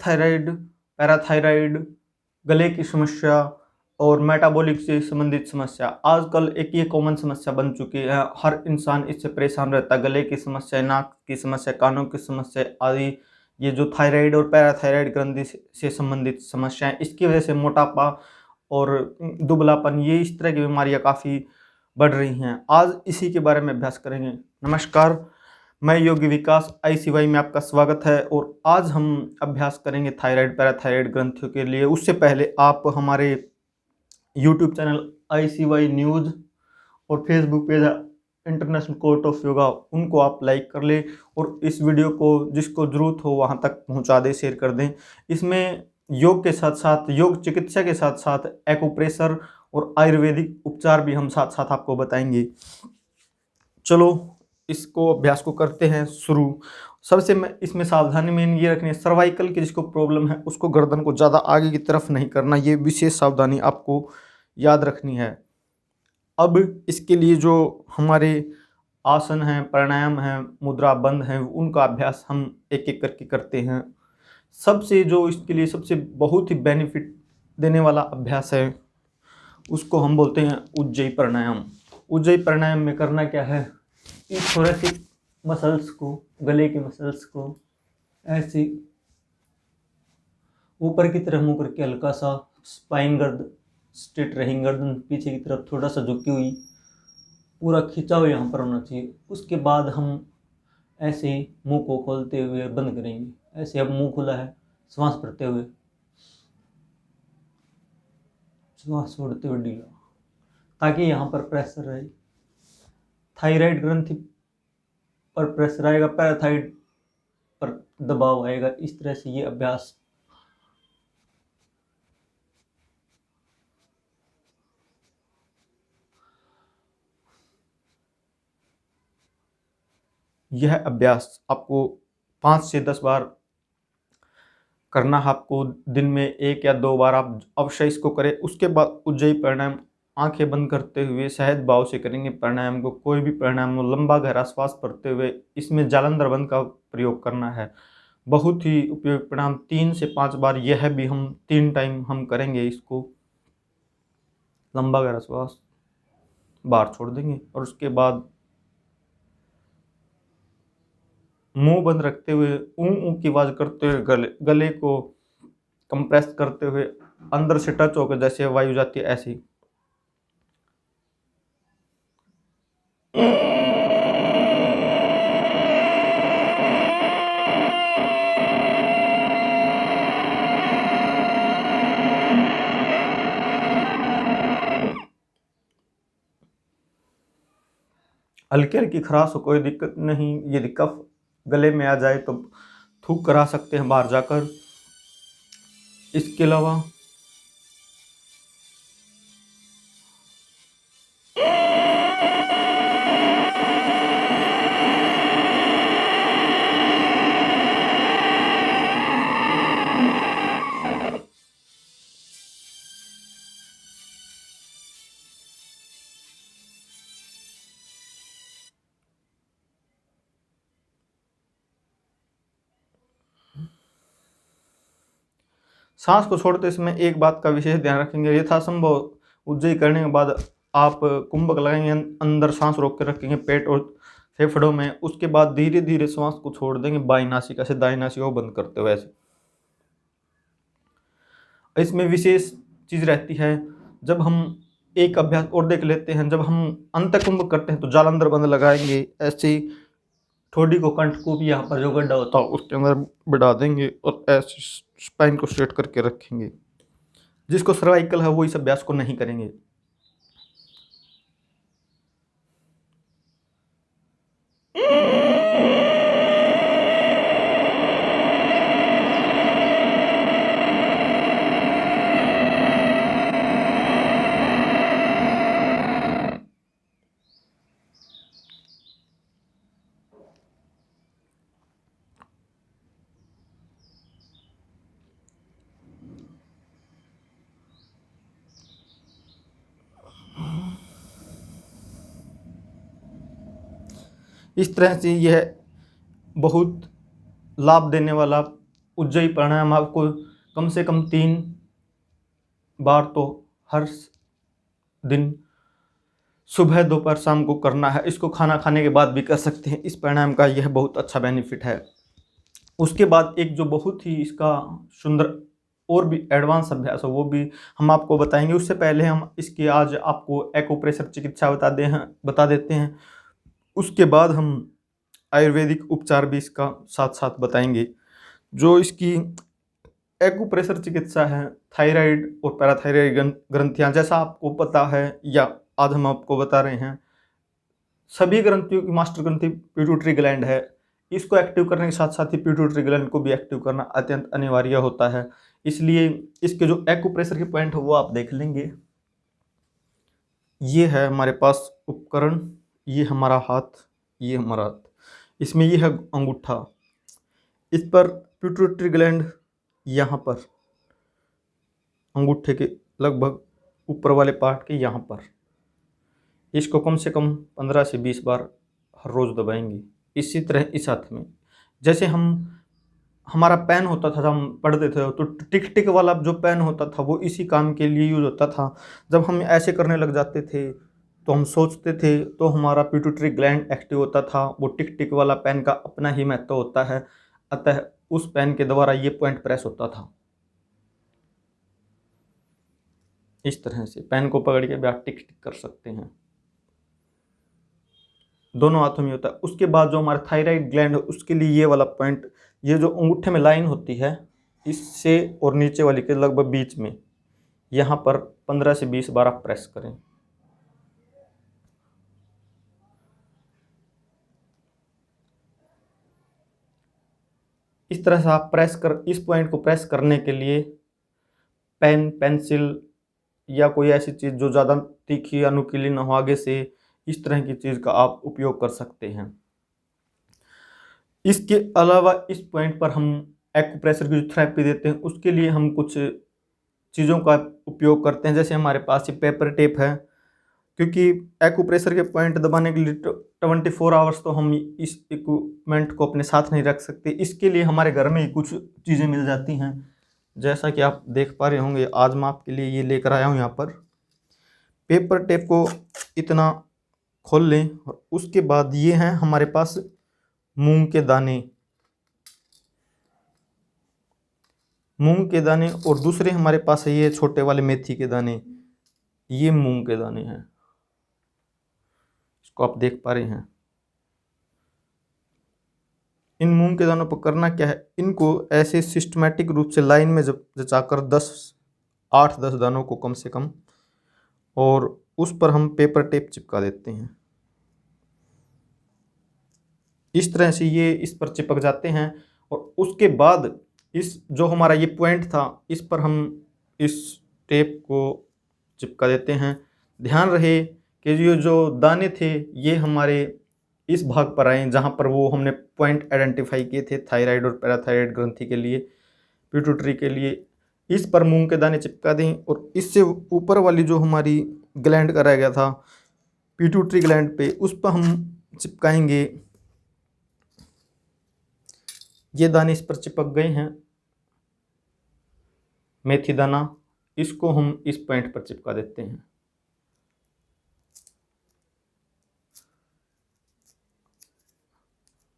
Thyroid, parathyroid, गले की समस्या और मेटाबॉलिक से संबंधित समस्या आजकल एक ये कॉमन समस्या बन चुकी है। हर इंसान इससे परेशान रहता है। गले की समस्या, नाक की समस्या, कानों की समस्या आदि, ये जो थायराइड और पैराथायराइड ग्रंथि से संबंधित समस्याएं, इसकी वजह से मोटापा और दुबलापन, ये इस तरह की बीमारियां काफ़ी बढ़ रही हैं। आज इसी के बारे में अभ्यास करेंगे। नमस्कार, मैं योगी विकास ICY में आपका स्वागत है और आज हम अभ्यास करेंगे थायराइड पैराथायराइड ग्रंथियों के लिए। उससे पहले आप हमारे YouTube चैनल ICY न्यूज़ और Facebook page international court of yoga, उनको आप लाइक कर लें और इस वीडियो को जिसको ज़रूरत हो वहाँ तक पहुँचा दें, शेयर कर दें। इसमें योग के साथ साथ, योग चिकित्सा के साथ साथ एक्यूप्रेशर और आयुर्वेदिक उपचार भी हम साथ साथ आपको बताएंगे। चलो इसको अभ्यास को करते हैं शुरू। सबसे इसमें सावधानी में ये रखनी है, सर्वाइकल की जिसको प्रॉब्लम है उसको गर्दन को ज़्यादा आगे की तरफ नहीं करना, ये विशेष सावधानी आपको याद रखनी है। अब इसके लिए जो हमारे आसन हैं, प्राणायाम हैं, मुद्रा बंद हैं, उनका अभ्यास हम एक एक करके करते हैं। सबसे जो इसके लिए सबसे बहुत ही बेनिफिट देने वाला अभ्यास है उसको हम बोलते हैं उज्जयी प्राणायाम। उज्जयी प्राणायाम में करना क्या है, इस थोरेसिक मसल्स को, गले के मसल्स को ऐसे ऊपर की तरफ मुंह करके हल्का सा स्पाइन गर्द स्ट्रेट रहेंगे, गर्दन पीछे की तरफ थोड़ा सा झुकी हुई, पूरा खिंचा हुआ यहाँ पर होना चाहिए। उसके बाद हम ऐसे मुंह को खोलते हुए बंद करेंगे। ऐसे अब मुंह खुला है, श्वास भरते हुए, श्वास छोड़ते हुए ढीला, ताकि यहाँ पर प्रेशर रहे। थायराइड ग्रंथि पर प्रेशर आएगा, पैराथायराइड पर दबाव आएगा। इस तरह से ये अभ्यास आपको 5 से 10 बार करना है। आपको दिन में 1 या 2 बार आप अवश्य इसको करें। उसके बाद उज्जयी प्राणायाम आंखें बंद करते हुए सहज भाव से करेंगे। प्राणायाम को, कोई भी प्राणायाम को लंबा गहरा श्वास भरते हुए, इसमें जालंधर बंद का प्रयोग करना है। बहुत ही उपयोगी प्राणायाम, 3 से 5 बार, यह भी हम 3 टाइम हम करेंगे इसको। लंबा गहरा श्वास बाहर छोड़ देंगे और उसके बाद मुंह बंद रखते हुए ऊ की आवाज करते हुए गले को कंप्रेस करते हुए अंदर से टच होकर जैसे वायु जाती है ऐसी। हल्की हल्की खराश हो, कोई दिक्कत नहीं। यदि कफ गले में आ जाए तो थूक करा सकते हैं बाहर जाकर। इसके अलावा सांस को छोड़ते समय एक बात का विशेष ध्यान रखेंगे। यथासंभव उज्जयी करने के बाद आप कुंभक लगाएंगे, अंदर सांस रोक के रखेंगे पेट और फेफड़ों में। उसके बाद धीरे धीरे श्वास को छोड़ देंगे बाईं नासिका से दाईं नासिका को बंद करते हुए ऐसे। इसमें विशेष चीज रहती है, जब हम एक अभ्यास और देख लेते हैं। जब हम अंत कुंभ करते हैं तो जालंधर बंद लगाएंगे ऐसे, ठोडी को, कंठ को भी यहाँ पर जो गड्ढा होता है उसके अंदर बढ़ा देंगे और ऐसे स्पाइन को स्ट्रेट करके रखेंगे। जिसको सर्वाइकल है वो इस अभ्यास को नहीं करेंगे। इस तरह से यह बहुत लाभ देने वाला उज्जयी प्राणायाम आपको कम से कम 3 बार तो हर दिन सुबह दोपहर शाम को करना है। इसको खाना खाने के बाद भी कर सकते हैं। इस प्राणायाम का यह बहुत अच्छा बेनिफिट है। उसके बाद एक जो बहुत ही इसका सुंदर और भी एडवांस अभ्यास है वो भी हम आपको बताएंगे। उससे पहले हम इसकी आज आपको एक्यूप्रेशर चिकित्सा बता देते हैं। उसके बाद हम आयुर्वेदिक उपचार भी इसका साथ साथ बताएंगे। जो इसकी एक्यूप्रेशर चिकित्सा है, थायराइड और पैराथायराइड ग्रंथियां, जैसा आपको पता है या आज हम आपको बता रहे हैं, सभी ग्रंथियों की मास्टर ग्रंथि पिट्यूटरी ग्लैंड है। इसको एक्टिव करने के साथ साथ ही पिट्यूटरी ग्लैंड को भी एक्टिव करना अत्यंत अनिवार्य होता है। इसलिए इसके जो एक्यूप्रेशर के पॉइंट है वो आप देख लेंगे। ये है हमारे पास उपकरण, ये हमारा हाथ, ये हमारा हाथ, इसमें ये है अंगूठा, इस पर पिट्यूटरी ग्लैंड, यहाँ पर अंगूठे के लगभग ऊपर वाले पार्ट के यहाँ पर। इसको कम से कम 15 से 20 बार हर रोज़ दबाएंगे। इसी तरह इस हाथ में, जैसे हमारा पेन होता था, जब हम पढ़ते थे तो टिक टिक वाला जो पेन होता था वो इसी काम के लिए यूज होता था। जब हम ऐसे करने लग जाते थे तो हम सोचते थे तो हमारा पिट्यूटरी ग्लैंड एक्टिव होता था। वो टिक टिक वाला पेन का अपना ही महत्व होता है, अतः उस पेन के द्वारा ये पॉइंट प्रेस होता था। इस तरह से पेन को पकड़ के भी आप टिक टिक कर सकते हैं। दोनों हाथों में होता है। उसके बाद जो हमारा थायराइड ग्लैंड है उसके लिए ये वाला पॉइंट, ये जो अंगूठे में लाइन होती है इससे और नीचे वाली के लगभग बीच में, यहाँ पर 15 से 20 बार आप प्रेस करें। इस तरह से आप इस पॉइंट को प्रेस करने के लिए पेन, पेंसिल या कोई ऐसी चीज़ जो ज़्यादा तीखी या नुकीली ना हो आगे से, इस तरह की चीज़ का आप उपयोग कर सकते हैं। इसके अलावा इस पॉइंट पर हम एक्यूप्रेशर की जो थेरेपी देते हैं उसके लिए हम कुछ चीज़ों का उपयोग करते हैं। जैसे हमारे पास ये पेपर टेप है, क्योंकि एक्यूप्रेशर के पॉइंट दबाने के लिए 24 आवर्स तो हम इस इक्विपमेंट को अपने साथ नहीं रख सकते। इसके लिए हमारे घर में ही कुछ चीज़ें मिल जाती हैं, जैसा कि आप देख पा रहे होंगे। आज मैं आपके लिए ये लेकर आया हूँ। यहाँ पर पेपर टेप को इतना खोल लें और उसके बाद ये हैं हमारे पास मूंग के दाने, और दूसरे हमारे पास है ये छोटे वाले मेथी के दाने। ये मूंग के दाने हैं, इसको आप देख पा रहे हैं। इन मूंग के दानों पर करना क्या है, इनको ऐसे सिस्टमैटिक रूप से लाइन में जचाकर 8-10 दानों को कम से कम, और उस पर हम पेपर टेप चिपका देते हैं। इस तरह से ये इस पर चिपक जाते हैं और उसके बाद इस जो हमारा ये पॉइंट था इस पर हम इस टेप को चिपका देते हैं। ध्यान रहे कि ये जो दाने थे ये हमारे इस भाग पर आए जहाँ पर वो हमने पॉइंट आइडेंटिफाई किए थे थायराइड और पैराथायराइड ग्रंथि के लिए, पिट्यूटरी के लिए। इस पर मूंग के दाने चिपका दें और इससे ऊपर वाली जो हमारी ग्लैंड का रह गया था पिट्यूटरी ग्लैंड पे, उस पर हम चिपकाएंगे। ये दाने इस पर चिपक गए हैं, मेथी दाना, इसको हम इस पॉइंट पर चिपका देते हैं।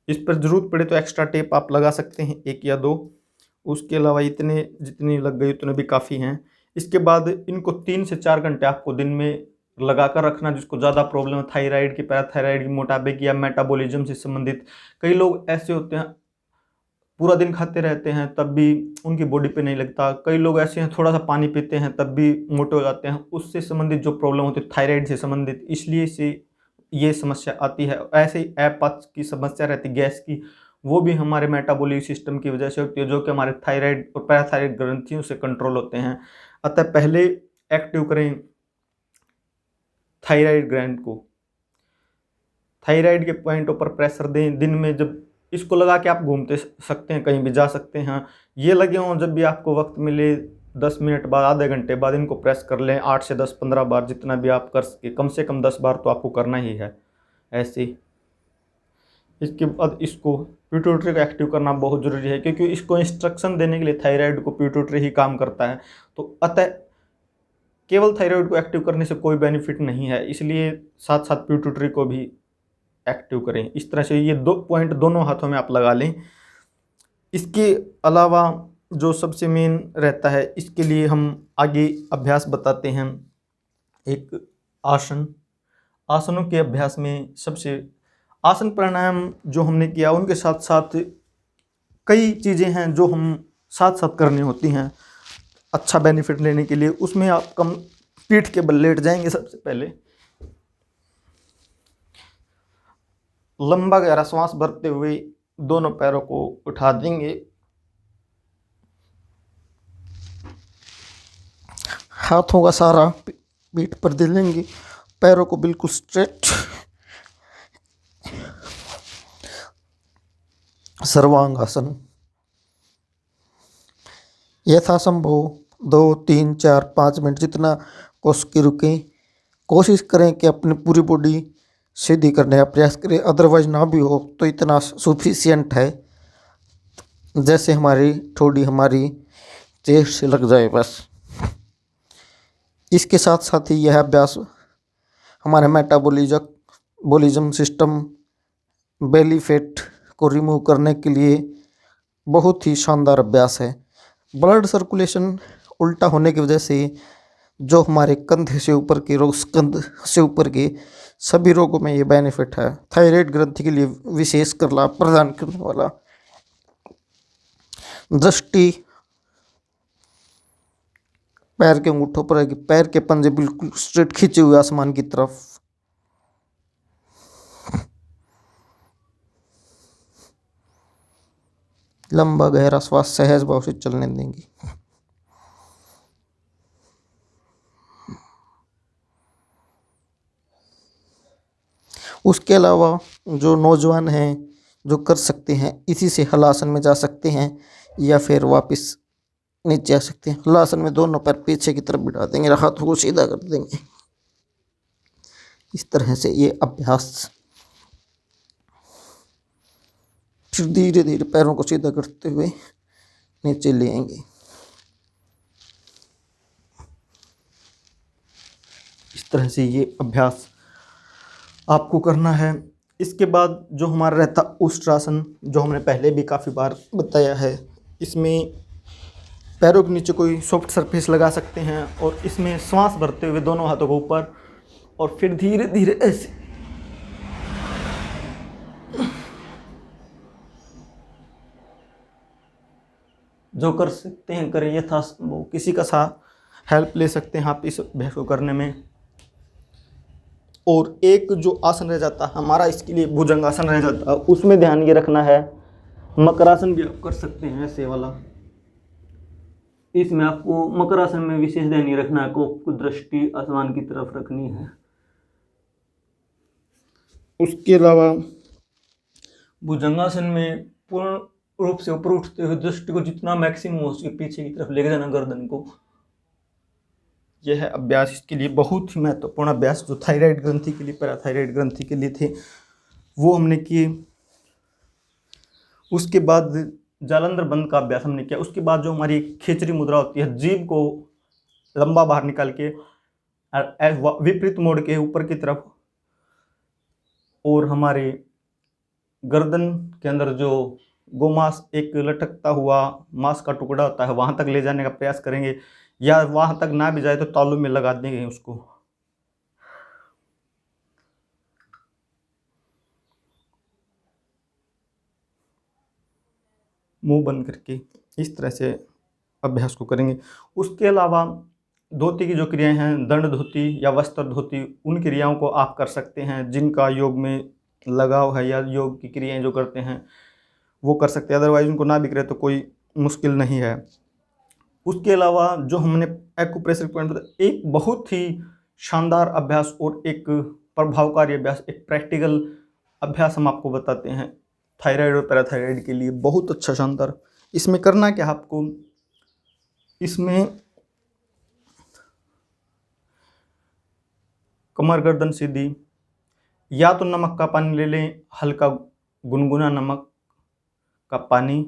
इस पर जरूरत पड़े तो एक्स्ट्रा टेप आप लगा सकते हैं, 1 या 2। उसके अलावा इतने जितनी लग गई उतने भी काफ़ी हैं। इसके बाद इनको 3 से 4 घंटे आपको दिन में लगा कर रखना। जिसको ज़्यादा प्रॉब्लम है थायराइड की, पैराथायराइड की, मोटापे की या मेटाबॉलिज्म से संबंधित, कई लोग ऐसे होते हैं पूरा दिन खाते रहते हैं तब भी उनकी बॉडी पे नहीं लगता। कई लोग ऐसे हैं थोड़ा सा पानी पीते हैं तब भी मोटे हो जाते हैं। उससे संबंधित जो प्रॉब्लम होती है थायराइड से संबंधित, इसलिए से ये समस्या आती है। ऐसे ही एपच की समस्या रहती है, गैस की, वो भी हमारे मेटाबॉलिक सिस्टम की वजह से होती है, जो कि हमारे थायराइड और पैराथायराइड ग्रंथियों से कंट्रोल होते हैं। अतः पहले एक्टिव करें थायराइड ग्लैंड को, थायराइड के पॉइंटों पर प्रेशर दें। दिन में जब इसको लगा के आप घूमते सकते हैं, कहीं भी जा सकते हैं। ये लगे हों जब भी आपको वक्त मिले, 10 मिनट बाद, आधे घंटे बाद इनको प्रेस कर लें। 8 से 10, 15 बार जितना भी आप कर सके, कम से कम 10 बार तो आपको करना ही है ऐसे। इसके बाद इसको पिट्यूटरी को एक्टिव करना बहुत ज़रूरी है, क्योंकि इसको इंस्ट्रक्शन देने के लिए थायराइड को पिट्यूटरी ही काम करता है। तो अतः केवल थायराइड को एक्टिव करने से कोई बेनिफिट नहीं है, इसलिए साथ साथ पिट्यूटरी को भी एक्टिव करें। इस तरह से ये 2 पॉइंट दोनों हाथों में आप लगा लें। इसके अलावा जो सबसे मेन रहता है, इसके लिए हम आगे अभ्यास बताते हैं। एक आसनों के अभ्यास में सबसे आसन प्राणायाम जो हमने किया, उनके साथ साथ कई चीज़ें हैं जो हम साथ साथ करनी होती हैं अच्छा बेनिफिट लेने के लिए। उसमें आप कम पीठ के बल लेट जाएंगे। सबसे पहले लंबा गहरा श्वास भरते हुए दोनों पैरों को उठा देंगे, हाथों का सहारा पीठ पर दे लेंगे, पैरों को बिल्कुल स्ट्रेट, सर्वांगासन। यथासंभव 2, 3, 4, 5 मिनट जितना कोशिश के रुकें। कोशिश करें कि अपनी पूरी बॉडी सीधी करने का प्रयास करें, अदरवाइज ना भी हो तो इतना सफिशिएंट है, जैसे हमारी ठोड़ी हमारी चेस्ट से लग जाए बस। इसके साथ साथ ही यह अभ्यास हमारे मेटाबॉलिज्म सिस्टम, बेली फैट को रिमूव करने के लिए बहुत ही शानदार अभ्यास है। ब्लड सर्कुलेशन उल्टा होने की वजह से जो हमारे कंधे से ऊपर के रोग, स्कंध से ऊपर के सभी रोगों में ये बेनिफिट है। थायराइड ग्रंथि के लिए विशेष कर लाभ प्रदान करने वाला। दृष्टि पैर के अंगूठों पर है, पैर के पंजे बिल्कुल स्ट्रेट खींचे हुए आसमान की तरफ। लंबा गहरा श्वास सहज भाव से चलने देंगे। उसके अलावा जो नौजवान हैं जो कर सकते हैं, इसी से हलासन में जा सकते हैं या फिर वापस नीचे आ सकते हैं। हलासन में दोनों पैर पीछे की तरफ बढ़ा देंगे, हाथों को सीधा कर देंगे। इस तरह से ये अभ्यास, फिर धीरे धीरे पैरों को सीधा करते हुए नीचे ले आएंगे। इस तरह से ये अभ्यास आपको करना है। इसके बाद जो हमारा रहता उष्ट्रासन, जो हमने पहले भी काफ़ी बार बताया है, इसमें पैरों के नीचे कोई सॉफ्ट सरफेस लगा सकते हैं और इसमें श्वास भरते हुए दोनों हाथों को ऊपर और फिर धीरे धीरे ऐसे जो कर सकते हैं करें। यथासंभव किसी का हेल्प ले सकते हैं आप इस अभ्यास को करने में। और एक जो आसन रह जाता है हमारा, इसके लिए भुजंगासन रह जाता है, उसमें ध्यान ये रखना है। मकरासन भी आप कर सकते हैं ऐसे वाला। इसमें आपको मकरासन में विशेष ध्यान ये रखना है, को दृष्टि आसमान की तरफ रखनी है। उसके अलावा भुजंगासन में पूर्ण रूप से ऊपर उठते हुए दृष्टि को जितना मैक्सिमम हो उसके पीछे की तरफ ले जाना, गर्दन को। यह है अभ्यास, इसके लिए बहुत ही महत्वपूर्ण अभ्यास जो थायराइड ग्रंथि के लिए, पैराथायराइड ग्रंथि के लिए थे, वो हमने किए। उसके बाद जालंधर बंद का अभ्यास हमने किया। उसके बाद जो हमारी खेचरी मुद्रा होती है, जीभ को लंबा बाहर निकाल के विपरीत मोड़ के ऊपर की तरफ, और हमारे गर्दन के अंदर जो गोमांस एक लटकता हुआ मांस का टुकड़ा होता है वहां तक ले जाने का प्रयास करेंगे, या वहां तक ना भी जाए तो तालू में लगा देंगे उसको। मुंह बंद करके इस तरह से अभ्यास को करेंगे। उसके अलावा धोती की जो क्रियाएं हैं, दंड धोती या वस्त्र धोती, उन क्रियाओं को आप कर सकते हैं। जिनका योग में लगाव है या योग की क्रियाएं जो करते हैं वो कर सकते हैं, अदरवाइज उनको ना भी करे तो कोई मुश्किल नहीं है। उसके अलावा जो हमने एक्यूप्रेशर पॉइंट बताया, एक बहुत ही शानदार अभ्यास और एक प्रभावकारी अभ्यास, एक प्रैक्टिकल अभ्यास हम आपको बताते हैं थायराइड और पैराथायराइड के लिए, बहुत अच्छा शानदार। इसमें करना क्या आपको, इसमें कमर गर्दन सीधी, या तो नमक का पानी ले लें, हल्का गुनगुना नमक, का पानी,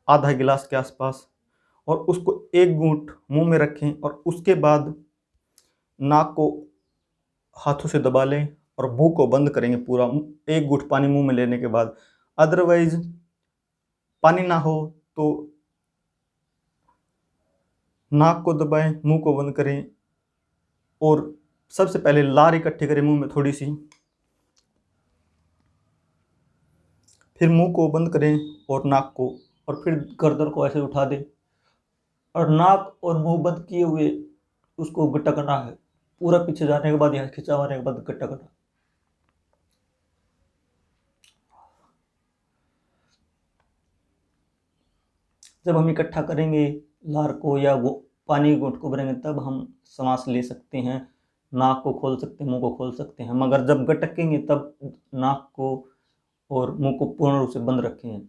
आधा गिलास के आसपास, और उसको एक घूंट मुंह में रखें और उसके बाद नाक को हाथों से दबा लें और मुंह को बंद करेंगे पूरा, एक घूंट पानी मुंह में लेने के बाद। अदरवाइज पानी ना हो तो नाक को दबाएं, मुंह को बंद करें और सबसे पहले लार इकट्ठी करें मुंह में थोड़ी सी, फिर मुंह को बंद करें और नाक को, और फिर गर्दन को ऐसे उठा दें और नाक और मुंह बंद किए हुए उसको गटकना है पूरा, पीछे जाने के बाद यहाँ खिंचावाने के बाद गटकना। जब हम इकट्ठा करेंगे लार को या वो पानी की घूंट को भरेंगे तब हम सांस ले सकते हैं, नाक को खोल सकते हैं, मुंह को खोल सकते हैं, मगर जब गटकेंगे तब नाक को और मुंह को पूर्ण रूप से बंद रखें।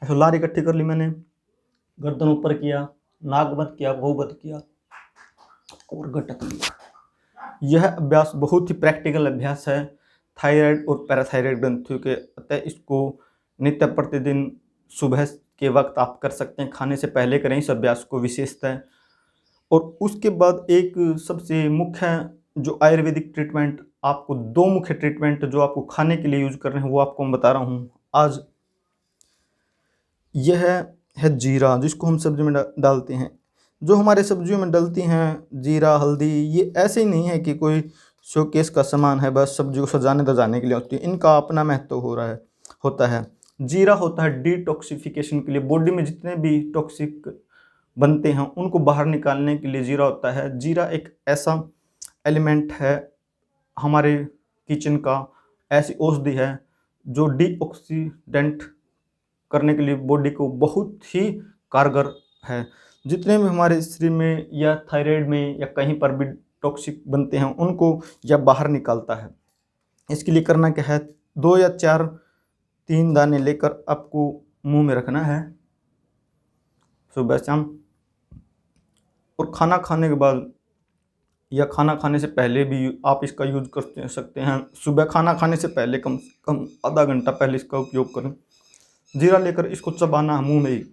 ऐसे लार इकट्ठी कर ली मैंने, गर्दन ऊपर किया, नाक बंद किया, मुंह बंद किया और गटक लिया। यह अभ्यास बहुत ही प्रैक्टिकल अभ्यास है थायराइड और पैराथायराइड ग्रंथियों के, अतः इसको नित्य प्रतिदिन सुबह के वक्त आप कर सकते हैं, खाने से पहले करें इस अभ्यास को विशेषतः। और उसके बाद एक सबसे मुख्य जो आयुर्वेदिक ट्रीटमेंट, आपको दो मुख्य ट्रीटमेंट जो आपको खाने के लिए यूज कर रहे हैं वो आपको मैं बता रहा हूँ आज। यह है जीरा, जिसको हम सब्जी में डालते हैं। जो हमारे सब्जियों में डलती हैं जीरा, हल्दी, ये ऐसे ही नहीं है कि कोई शोकेस का सामान है बस सब्जी को सजाने दजाने के लिए होती है, इनका अपना महत्व होता है। जीरा होता है डिटॉक्सिफिकेशन के लिए, बॉडी में जितने भी टॉक्सिक बनते हैं उनको बाहर निकालने के लिए जीरा होता है। जीरा एक ऐसा एलिमेंट है हमारे किचन का, ऐसी औषधि है जो डीऑक्सीडेंट करने के लिए बॉडी को बहुत ही कारगर है। जितने भी हमारे शरीर में या थायराइड में या कहीं पर भी टॉक्सिक बनते हैं उनको यह बाहर निकालता है। इसके लिए करना क्या है, 2 या 3 दाने लेकर आपको मुंह में रखना है सुबह शाम, और खाना खाने के बाद या खाना खाने से पहले भी आप इसका यूज कर सकते हैं। सुबह खाना खाने से पहले कम से कम आधा घंटा पहले इसका उपयोग करें। जीरा लेकर इसको चबाना है मुंह में ही,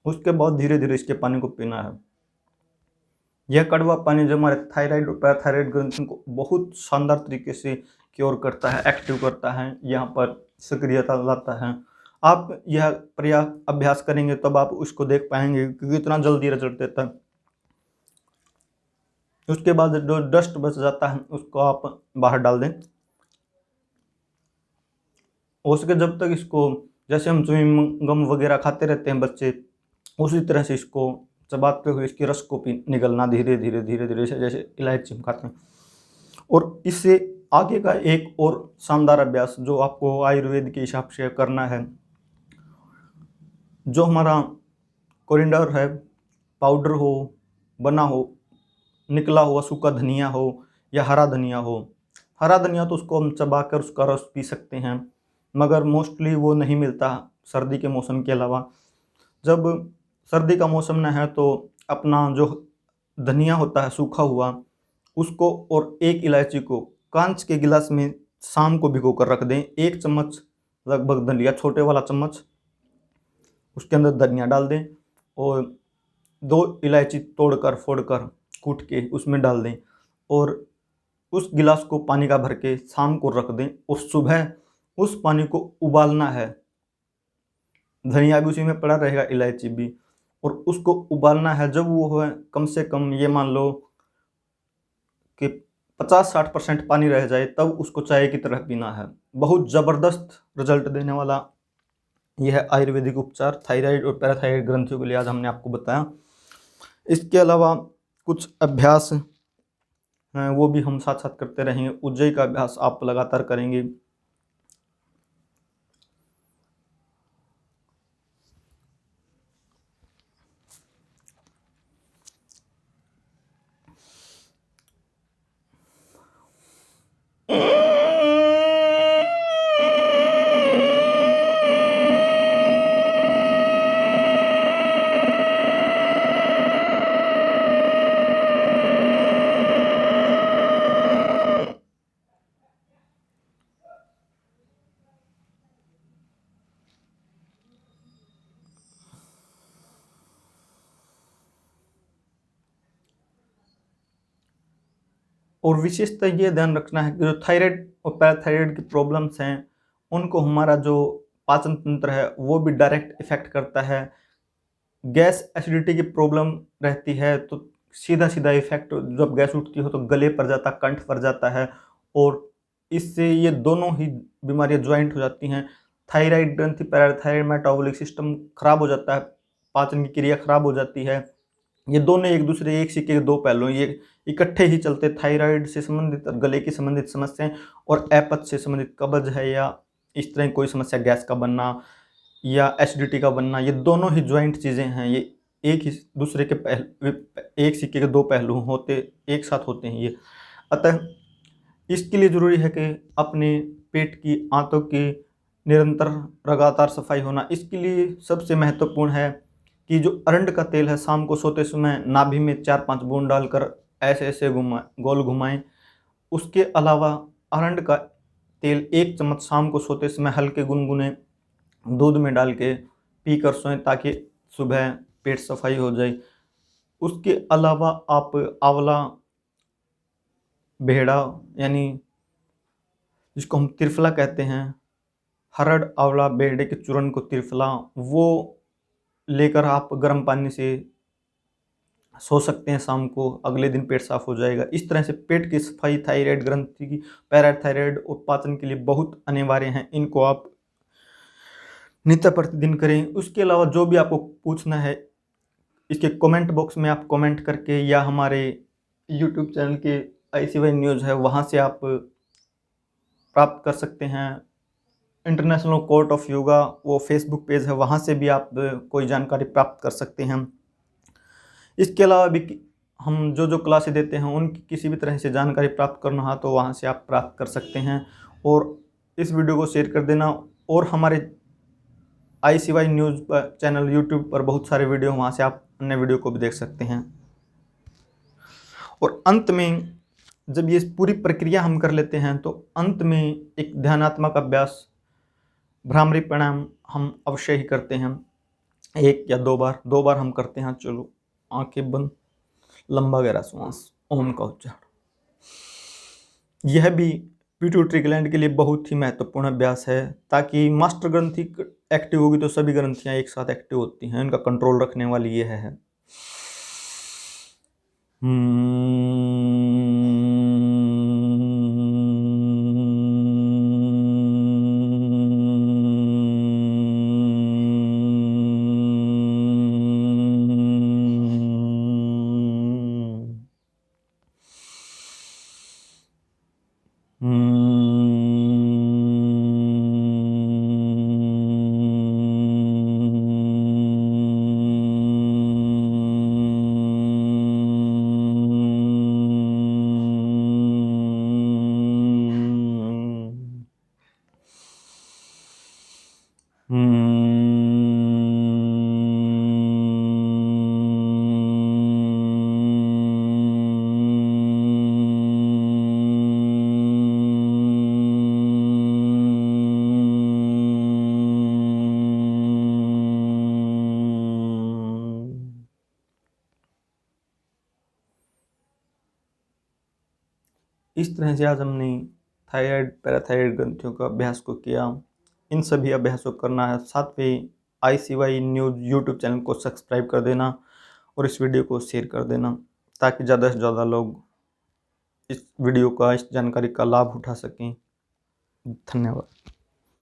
उसके बाद धीरे धीरे इसके पानी को पीना है। यह कड़वा पानी जो हमारे थायराइड और पैराथायराइड ग्रंथि को बहुत शानदार तरीके से क्योर करता है, एक्टिव करता है, यहाँ पर सक्रियता लाता है। आप यह पर्याप्त अभ्यास करेंगे तब आप उसको देख पाएंगे क्योंकि इतना जल्दी रिजल्ट देता है। उसके बाद जो डस्ट बच जाता है उसको आप बाहर डाल दें। हो सके जब तक इसको, जैसे हम च्युइंग गम वगैरह खाते रहते हैं बच्चे, उसी तरह से इसको चबाते हुए इसकी रस को निगलना धीरे धीरे से, जैसे इलायची हम खाते हैं। और इससे आगे का एक और शानदार अभ्यास जो आपको आयुर्वेद के हिसाब से करना है, जो हमारा कोरिएंडर है, पाउडर हो, बना हो, निकला हुआ सूखा धनिया हो या हरा धनिया हो। हरा धनिया तो उसको हम चबा कर उसका रस पी सकते हैं, मगर मोस्टली वो नहीं मिलता सर्दी के मौसम के अलावा। जब सर्दी का मौसम न है तो अपना जो धनिया होता है सूखा हुआ, उसको और एक इलायची को कांच के गिलास में शाम को भिगो कर रख दें। 1 चम्मच लगभग धनिया, छोटे वाला चम्मच, उसके अंदर धनिया डाल दें और 2 इलायची तोड़कर फोड़कर कूट के उसमें डाल दें और उस गिलास को पानी का भर के शाम को रख दें और सुबह उस पानी को उबालना है। धनिया भी उसी में पड़ा रहेगा, इलायची भी, और उसको उबालना है। जब वो है कम से कम ये मान लो कि 50-60% पानी रह जाए तब उसको चाय की तरह पीना है। बहुत ज़बरदस्त रिजल्ट देने वाला यह आयुर्वेदिक उपचार थायराइड और पैराथायराइड ग्रंथियों के लिए आज हमने आपको बताया। इसके अलावा कुछ अभ्यास हैं वो भी हम साथ साथ करते रहेंगे। उज्जयी का अभ्यास आप लगातार करेंगे। और विशेषतः ये ध्यान रखना है कि जो थायराइड और पैराथायराइड की प्रॉब्लम्स हैं उनको हमारा जो पाचन तंत्र है वो भी डायरेक्ट इफेक्ट करता है। गैस एसिडिटी की प्रॉब्लम रहती है तो सीधा सीधा इफेक्ट जब गैस उठती हो तो गले पर जाता, कंठ पर जाता है और इससे ये दोनों ही बीमारियां ज्वाइंट हो जाती हैं। थायराइड ग्रंथि, पैराथायराइड, मेटाबॉलिक सिस्टम खराब हो जाता है, पाचन की क्रिया खराब हो जाती है। ये दोनों एक दूसरे, एक सिक्के के दो पहलू हैं, ये इकट्ठे ही चलते। थायराइड से संबंधित और गले की संबंधित समस्याएं और अपच से संबंधित कब्ज है या इस तरह की कोई समस्या, गैस का बनना या एसिडिटी का बनना, ये दोनों ही ज्वाइंट चीज़ें हैं। ये एक ही दूसरे के एक सिक्के के दो पहलू होते, एक साथ होते हैं ये। अतः इसके लिए ज़रूरी है कि अपने पेट की, आंतों की निरंतर लगातार सफाई होना। इसके लिए सबसे महत्वपूर्ण है कि जो अरंड का तेल है शाम को सोते समय नाभि में 4-5 बूंद डालकर ऐसे ऐसे गोल घुमाएं। उसके अलावा अरंड का तेल 1 चम्मच शाम को सोते समय हल्के गुनगुने दूध में डाल के पी कर सोएं ताकि सुबह पेट सफाई हो जाए। उसके अलावा आप आंवला, भेड़ा यानी जिसको हम त्रिफला कहते हैं, हरड़, आंवला, भेड़े के चूर्ण को त्रिफला, वो लेकर आप गर्म पानी से सो सकते हैं शाम को, अगले दिन पेट साफ हो जाएगा। इस तरह से पेट की सफाई थायराइड ग्रंथि की, पैराथायराइड और पाचन के लिए बहुत अनिवार्य हैं। इनको आप नित्य प्रतिदिन करें। उसके अलावा जो भी आपको पूछना है इसके कमेंट बॉक्स में आप कमेंट करके या हमारे यूट्यूब चैनल के ICY न्यूज़ है वहाँ से आप प्राप्त कर सकते हैं। इंटरनेशनल कोर्ट ऑफ योगा वो फेसबुक पेज है, वहाँ से भी आप कोई जानकारी प्राप्त कर सकते हैं। इसके अलावा भी हम जो जो क्लासें देते हैं उनकी किसी भी तरह से जानकारी प्राप्त करना हो तो वहाँ से आप प्राप्त कर सकते हैं। और इस वीडियो को शेयर कर देना और हमारे ICY न्यूज़ पर चैनल यूट्यूब पर बहुत सारे वीडियो, वहाँ से आप अन्य वीडियो को भी देख सकते हैं। और अंत में जब ये पूरी प्रक्रिया हम कर लेते हैं तो अंत में एक ध्यानात्मक अभ्यास, भ्रामरी प्राणायाम हम अवश्य ही करते हैं। 1 या 2 बार, 2 बार हम करते हैं। चलो, आंखें बंद, लंबा गहरा श्वास, ओम का उच्चारण। यह भी पिट्यूटरी ग्लैंड के लिए बहुत ही महत्वपूर्ण अभ्यास है ताकि मास्टर ग्रंथि एक्टिव होगी तो सभी ग्रंथियां एक साथ एक्टिव होती हैं। इनका कंट्रोल रखने वाली यह है। इस तरह से आज हमने थायराइड, पैराथायराइड ग्रंथियों का अभ्यास को किया। इन सभी अभ्यासों को करना है। साथ में ICY न्यूज़ यूट्यूब चैनल को सब्सक्राइब कर देना और इस वीडियो को शेयर कर देना ताकि ज़्यादा से ज़्यादा लोग इस वीडियो का, इस जानकारी का लाभ उठा सकें। धन्यवाद।